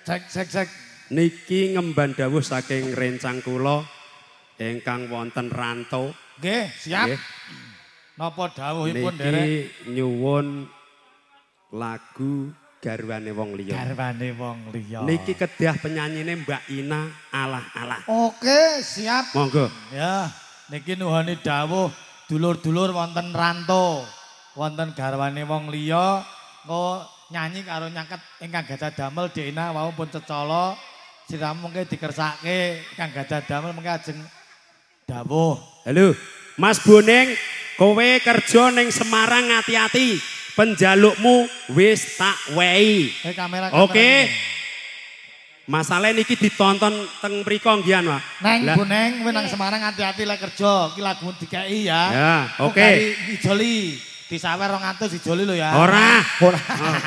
Cek. Niki ngemban dawuh saking rencang kula ingkang wonten rantau. Nggih, siap. Napa dawuhipun derek? Niki nyuwun lagu garwane wong liya. Garwane wong liya. Niki kedah penyanyine Mbak Ina alah-alah. Oke, siap. Monggo. Ya, niki nuhoni dawuh dulur-dulur wonten rantau. Wonten garwane wong liya engko nyanyi karo nyaket ingkang gadah damel Dina wau pun cecala siramu mengke dikersake ingkang gadah damel mengke ajeng dawuh. Halo, Mas Boneng, kowe kerja ning Semarang hati-hati. Penjalukmu wis tak wehi. Kamera. Oke. Masalah niki ditonton teng mriko nggih Pak. Neng Boneng kowe nang Semarang hati-hati lek kerja. Iki lagu dikeki ya. Ya, oke. Ijoli. Disawer 200 ijoli lho ya. Ora.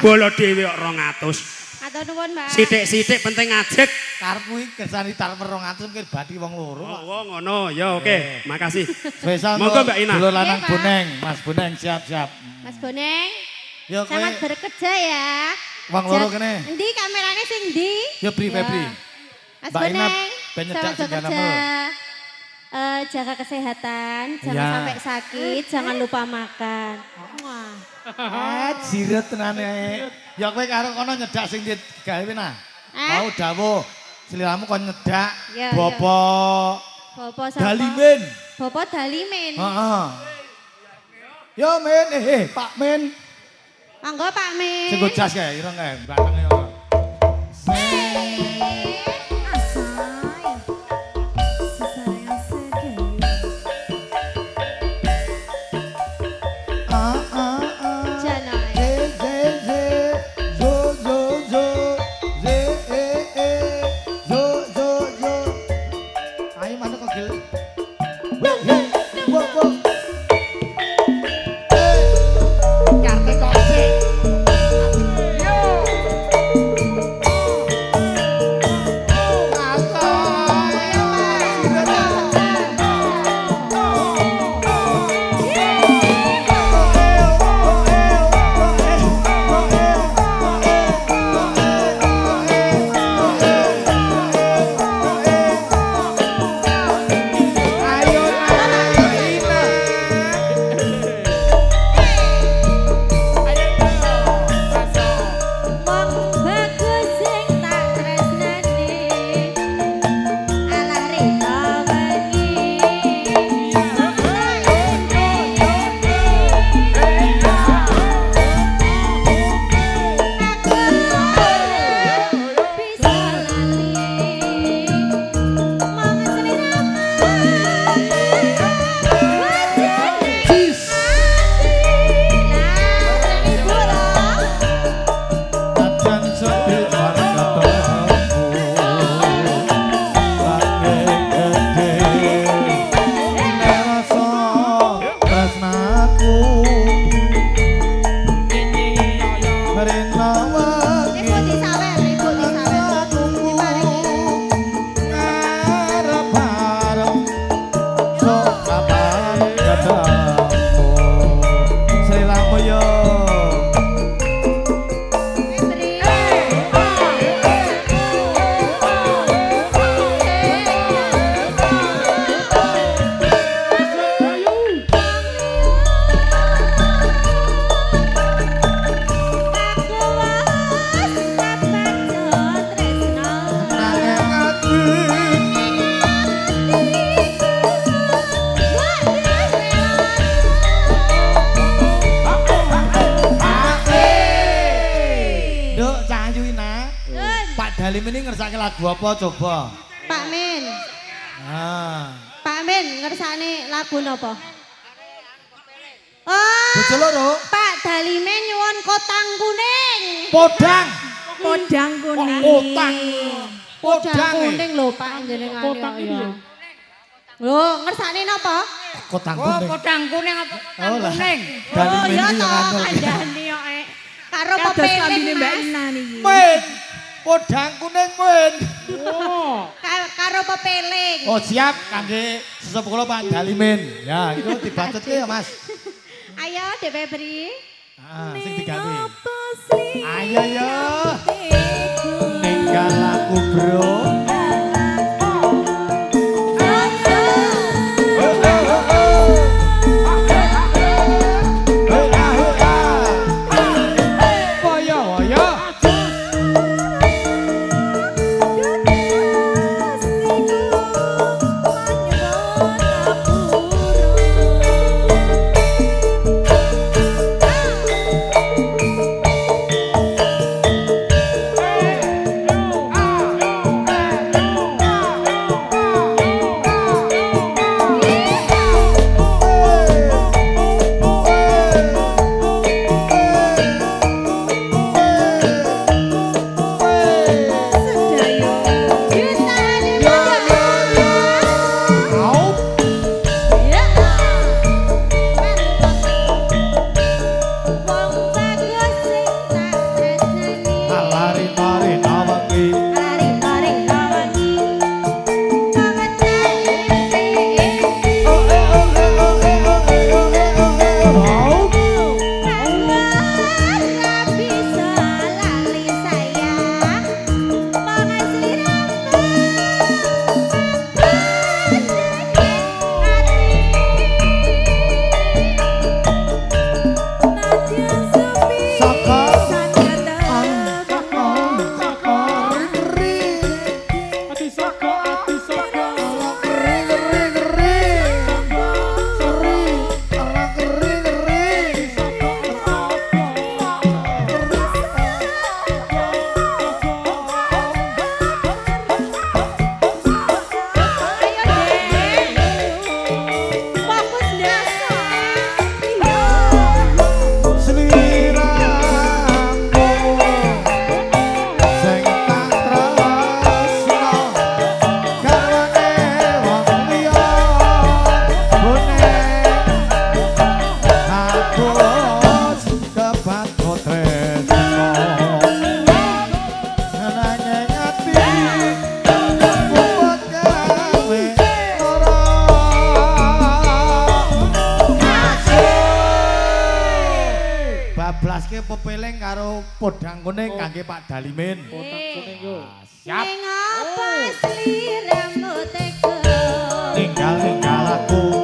Bolo dhewe kok 200. Matur nuwun, Mbak. Sithik-sithik penting ngajek. Karepmu iki kersane tarper 200 mungkin badi wong loro. Oh, ngono. Ya oke. Makasih. Spesial monggo Mbak Ina. dulur lanang Iya, Pak. Boneng, Mas Boneng siap-siap. Mas Boneng, Ya kowe sangat bekerja ya. wong loro kene. Endi kamerane sing ndi? Ya Febri. Mas Mbak Ina, Boneng, ben nyedak selamat sing bekerja. ganamel. Jaga kesehatan, jangan Ya. sampai sakit, jangan lupa makan. Wah. Jiret tenane. Ya kowe karo kono nyedak sing digawe nah. Mau dawuh sliramu kon nyedak Ya, Bapak Bopo sapa? Dalimin. Bopo Dalimin. Heeh. Yo men, Pak Men. Monggo Pak Min. Sing go jas kae, ireng kae, batang yo. Ayo mana kok gil? Karte kose. Wong bagus sing tak tresnani. Alah rina wengi. Bisa lali. Mong Ajan sepit marang ketemu Langit gede Nerasa tresnaku Rena wangi Ibu disawer. tunggu ngarep bareng Sok kapan ketemu Sliramu yo nanging ati Duk Cahayu Ina Pak Dalim ini ngersake lagu apa coba? Pak Min, Nah, Pak Min ngersane lagu napa? Oh, bojo loro Pak Dalimin nyuwun kotang kuning. podang. Podang kuning. Kotang. Kotang Podang. kuning lho Pak njenengan ya. Lho, ngersane napa? Kotang Oh, kuning. podang kuning apa? Oh lah. Kuning. Dalim ini iya yang toh, anu. kandhane kok karo Kados pepelin kambine Mbak Mas. Ina niki. Men, podang kuning men. Oh. Karo pepeling. Oh siap, kangge sesepuh kula Pak Dalimin. Ya, itu dibacet ya Mas. Ayo Dek Febri. Ah, sing digawe. Ayo yo. Ninggal aku bro. Bablaske pepeleng karo podang kuning kangge Pak Dalimin. Podang kuning yo. Siap. Ning apa sliramu tega? Tinggal aku.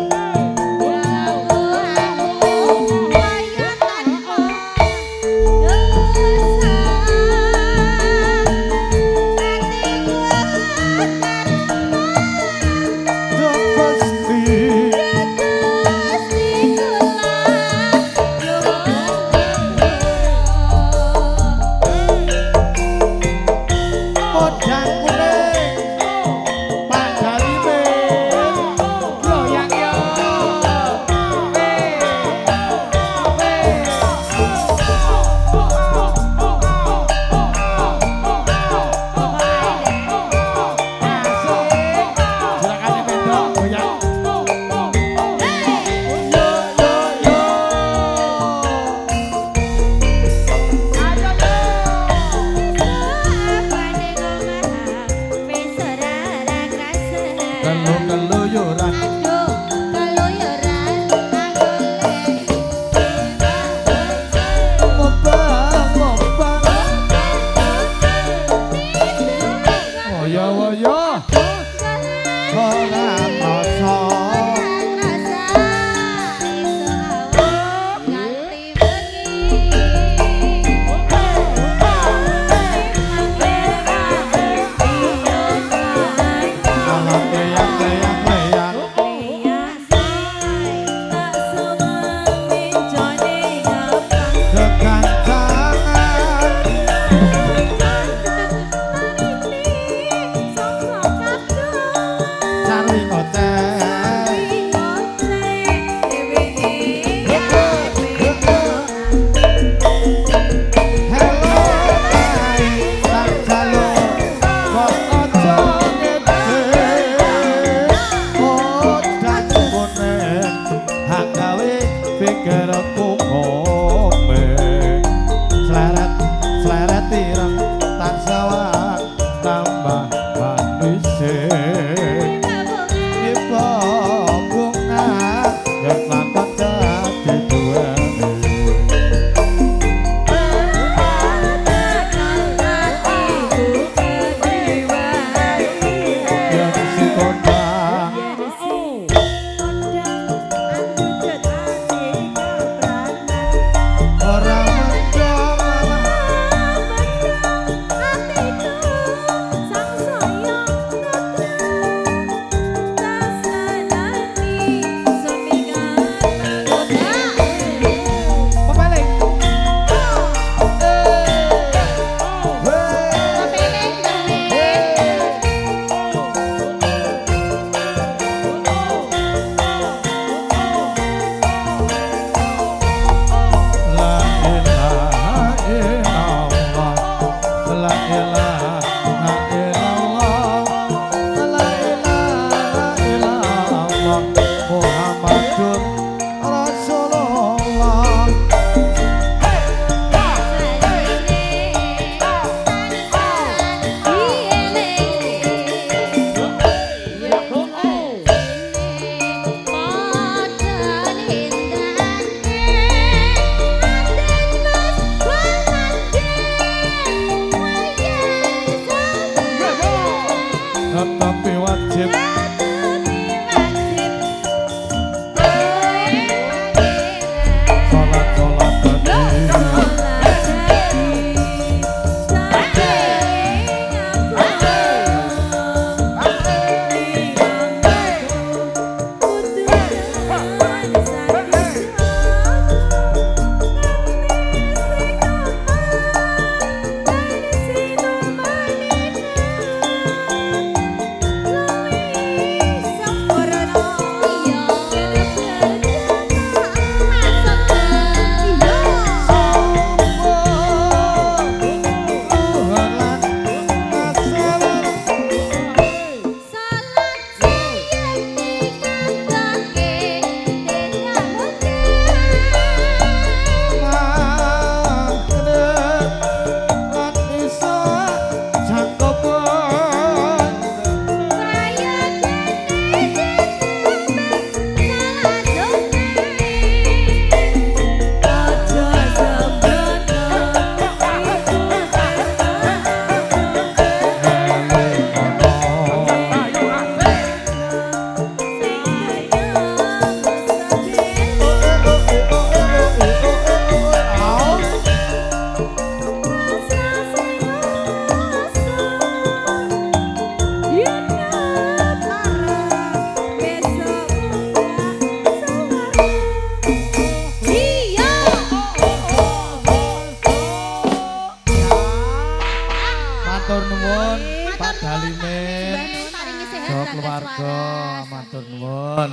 nuwun Pak Dalimin. Paringi sehat Jo rangga keluarga, waras. matur nuwun.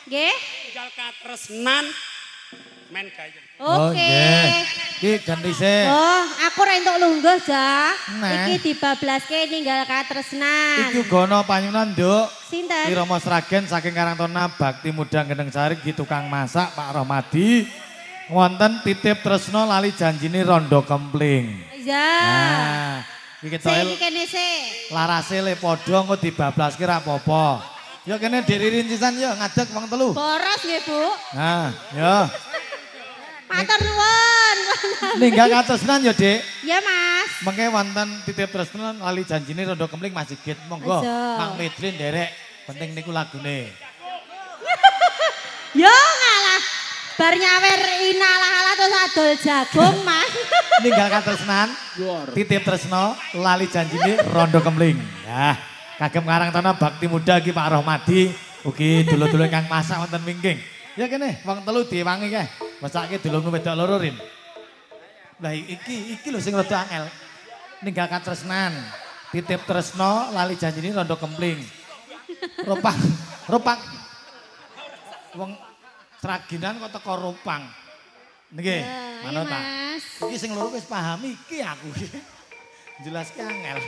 Nggih. Tinggal katresnan men gayeng. Oh, Oke. nggih. Iki ganti sik. Oh, aku ora entuk lungguh, Ja. Nah. Iki dibablaske ninggal katresnan. Iki gono panyunan, Nduk. Sinten? Irama Sragen saking Karangtona Bakti Muda Gendeng Sari iki tukang masak Pak Rohmadi. Wonten titip tresno lali janjine rondo kempling. Ya. Nah, iki Sik ketoke iki kene sik. larase le padha engko dibablaske ra apa-apa. Ya kene Dik Ririn sisan ya ngadeg wong telu. Boros nggih, Bu. Nah, ya. Matur nuwun. Ninggal katresnan ya, Dik. Ya, Mas. Mengke wonten titip tresno lali janjine rondo kempling Mas Sigit. Monggo Aja. Mang Medrin nderek. Penting niku lagune. Yo ngalah. Bar nyawer inalah-alah terus adol jagung, Mas. Ninggal katresnan. Titip tresno lali janjine rondo kempling. Ya, kagem Karangtona Bakti Muda iki Pak Rohmadi ugi dulur-dulur kang masak wonten wingking. Ya kene wong telu diwangi kae. Masake dulurmu wedok loro Rin. Lah iki lho sing rada angel. Ninggal katresnan. Titip tresno lali janjine rondo kempling. Ropang. Wong Sraginan kok teko Ropang. Nggih, Ayo, manut ta. Mas. Iki sing loro wis paham iki aku. Jelaske angel.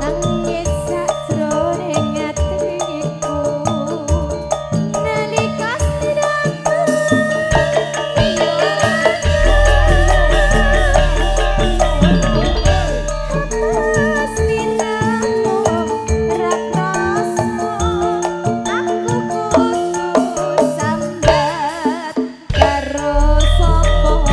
Nangis sakjroning atiku nalika sliramu sliramu rakrasa aku kudu sambat karo sapa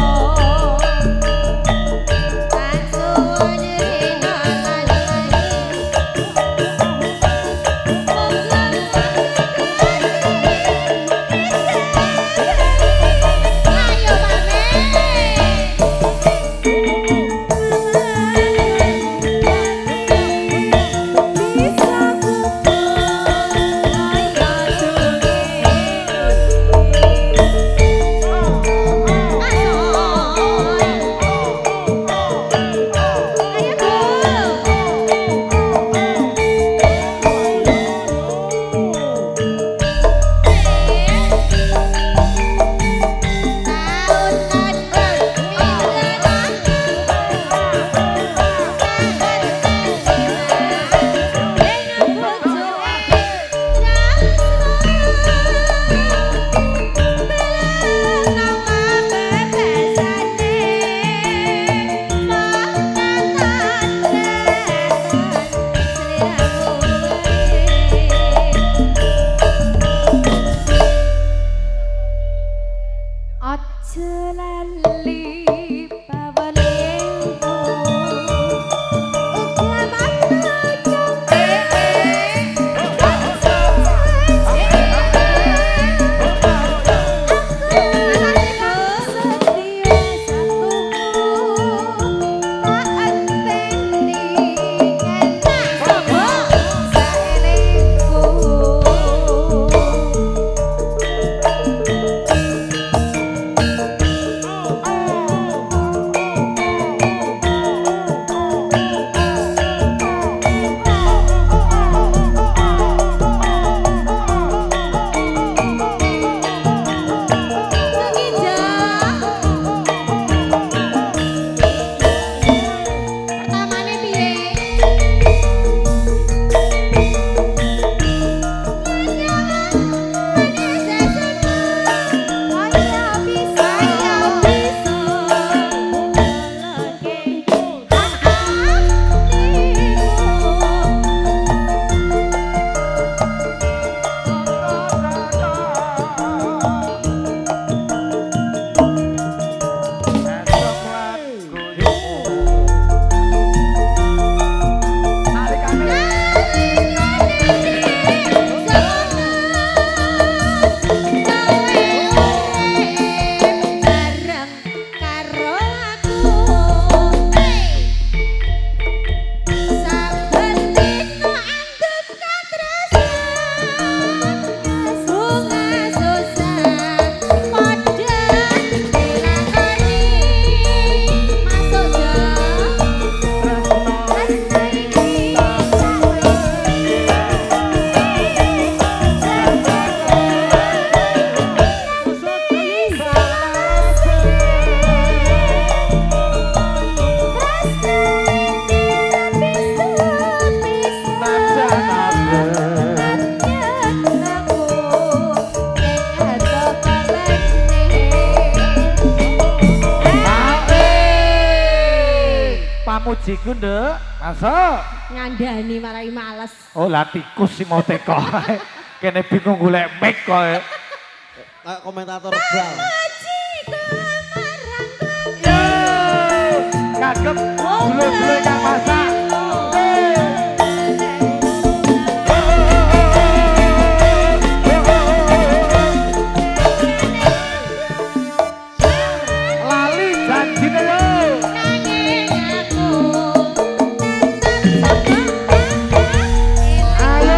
Aja lali pawalengku uga manut mujiku, Nduk. Masuk. Ngandani marai males. Oh, lah tikus sing mau teko. Kene bingung golek mic kowe. Kayak komentator bal. Kagem dulu-dulu kang masak. Lali janjine yo. Ayo.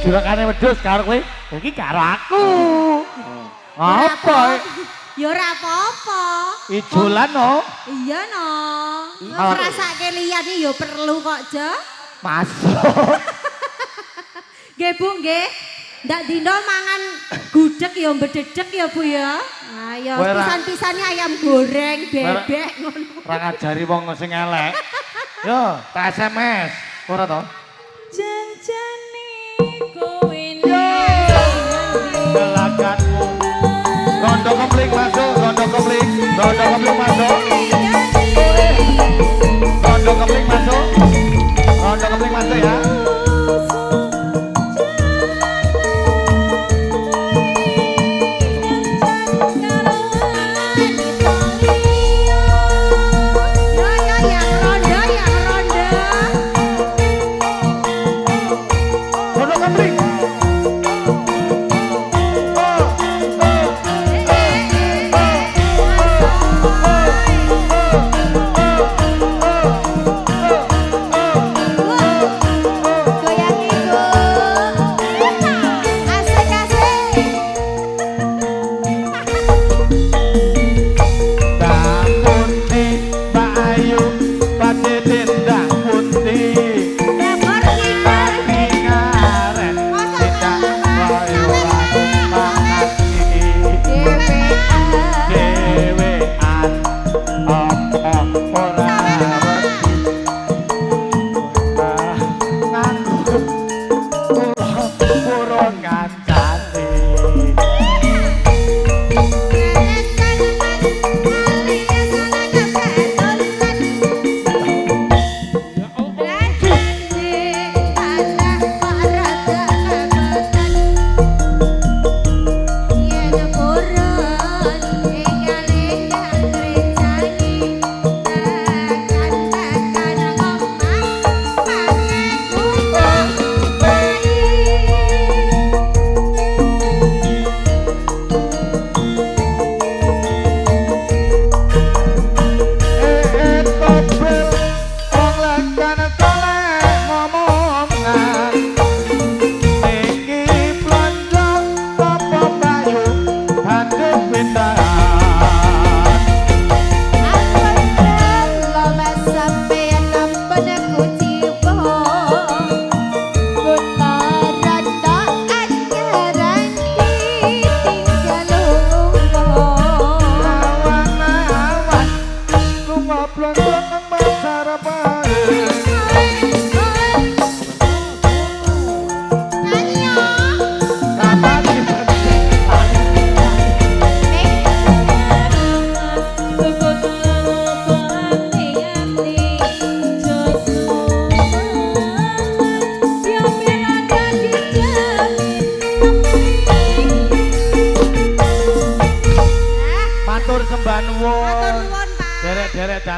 Jurakane wedhus karo kowe, iki karo aku. Apa? Ya ora apa-apa. Ijolan no. Iya no. Ngrasake liyane ya perlu kok, Jo. Masuk. Nggih Bu, nggih. Ndak dino mangan gudeg ya mbededeg ya Bu ya. Ah ya pisan-pisane ayam goreng, bebek ngono. Ora ngajari wong sing elek. Yo, tak SMS. Ora to? Janjane kowe Gelagatmu. Rondo kempling masuk, rondo kempling masuk. Rondo kempling masuk. Rondo kempling masuk ya.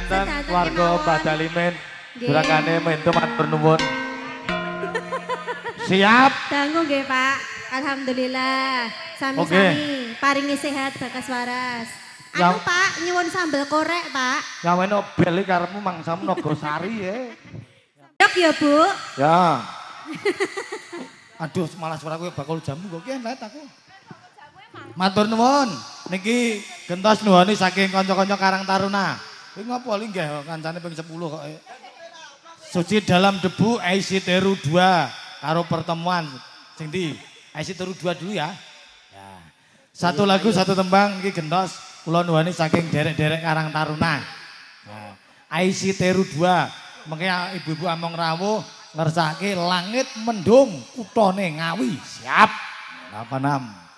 sedanten warga Badalimen. Jurakane mentu matur nuwun. Siap. Dangu nggih, Pak. Alhamdulillah. Sami-sami paringi sehat bakas waras. Anu Pak, nyuwun sambel korek, Pak. Nyaweno bel iki karepmu mangsamu Nogosari ya. Dok ya, Bu. Ya. Aduh, malah suaraku bakul jamu kok ki enak aku. Matur nuwun. Niki gentos nuwuni saking kanca-kanca Karang Taruna. Kuwi ngopo li nggih kancane ping 10 kok. Suci dalam debu IC Teru 2 karo pertemuan sing ndi? IC Teru 2 dulu ya. Ya. Satu lagu satu tembang iki gentos kula nuwuni saking derek-derek Karang Taruna. Nah, IC Teru 2 mengke ibu-ibu among rawuh ngersake langit mendung kutone Ngawi. Siap. 86